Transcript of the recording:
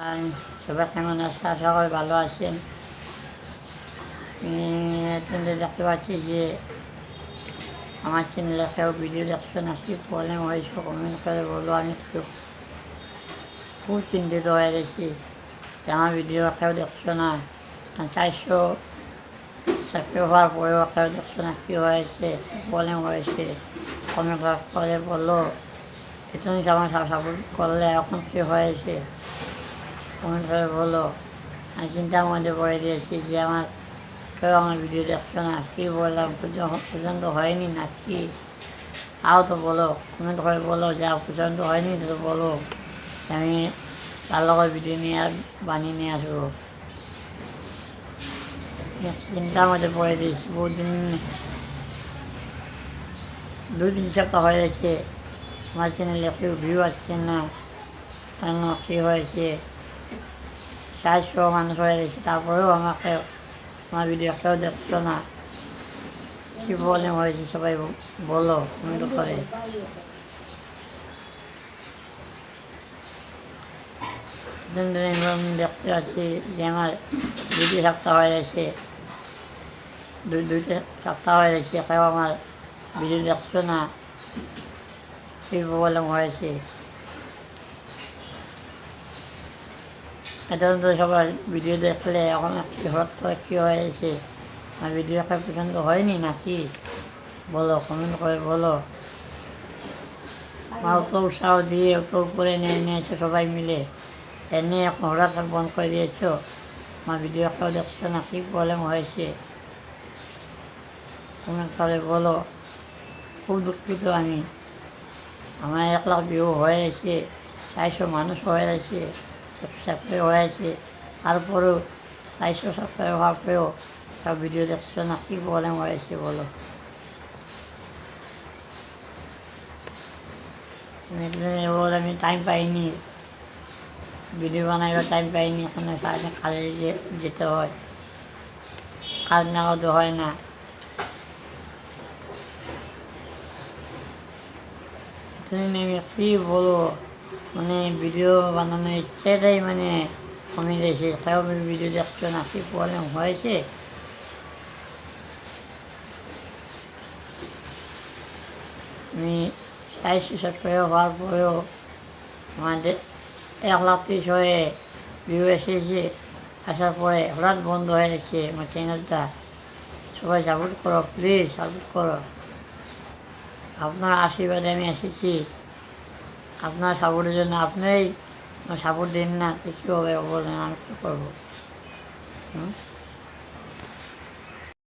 High, সবাই কেমন আছে? আশা করি ভালো আছেন। আমি দেখতে পাচ্ছি যে আমার চ্যানেলে কেউ ভিডিও দেখছো না, কি প্রবলেম হয়েছে কমেন্ট করে বলো। আমি খুব চিন্তিত হয়ে গেছি যে আমার ভিডিও কেউ দেখছো না। 400 সাবস্ক্রাইব হওয়ার পরেও কেউ দেখছো না, কী হয়েছে, প্রবলেম হয়েছে কমেন্ট করে বলো। এতদিন আমার সাপোর্ট করলে এখন কী হয়েছে কমেন্ট করে বলো। আমি চিন্তার মধ্যে পড়ে দিয়েছি যে কেউ আমার ভিডিও দেখছো না, কী বললাম পছন্দ হয়নি না কি, তাও তো বলো, কমেন্ট করে বলো যা পছন্দ হয়নি তো বলো, আমি ভালো করে ভিডিও নিয়ে বানিয়ে নিয়ে আসবো। চিন্তার মধ্যে পড়ে দিয়েছি বহুদিন, 2-3 সপ্তাহ হয়ে গেছে আমার চ্যানেলে কেউ ভিউ আসছে না, কেন কী হয়েছে? 400 মানুষ হয়ে গেছে, তারপরেও আমাকে আমার ভিডিও কেউ দেখছো না, কী প্রবলেম হয়েছে সবাই বলো কমেন্ট করে। দেখতে পাচ্ছি যে আমার 2 সপ্তাহ হয়ে গেছে, 2 সপ্তাহ হয়ে গেছে কেউ আমার ভিডিও দেখছো না, কী প্রবলেম হয়েছে? এটা তো সবাই ভিডিও দেখলে এখন কী হঠাৎ করে কী হয়েছে, আমার ভিডিও একটা পছন্দ হয়নি নাকি বলো, কমেন্ট করে বলো। আমার অত উৎসাহ দিয়ে অত উপরে নিয়েছো সবাই মিলে, এনে এখন হঠাৎ বন্ধ করে দিয়েছো, আমার ভিডিও একটাও দেখছো না, কী প্রবলেম হয়েছে কমেন্ট করে বলো। খুব দুঃখিত আমি, আমার 1 লাখ ভিউ হয়ে গেছে, 400 মানুষ হয়ে গেছে, সাবস্ক্রাইব হয়েছে, তারপরেও 400 সাবস্ক্রাইব হওয়ার পরেও সব ভিডিও দেখছো না, কী প্রবলেম হয়েছে বলো। আমি টাইম পাইনি, ভিডিও বানাইবার টাইম পাইনি, এখানে সারাদিন কাজে যেতে হয়, কাজ না হতে হয় না। আমি কী বলবো, ভিডিও বানানোর ইচ্ছেটাই কমে গেছে, তাও ভিডিও দেখছো না, কী প্রবলেম হয়েছে? আমি 400 সাবস্ক্রাইব হওয়ার পরেও আমাদের 1 লাখ 30 হয়ে ভিউ এসেছে, আসার পরে হঠাৎ বন্ধ হয়ে গেছে আমার চ্যানেলটা। সবাই সাপোর্ট করো, প্লিজ সাপোর্ট করো। আপনার আশীর্বাদে আমি এসেছি, আপনার সাপোর্টের জন্য আপনিই সাপোর্ট দিন না, কিছু হবে বলেন, আমি কী করবো?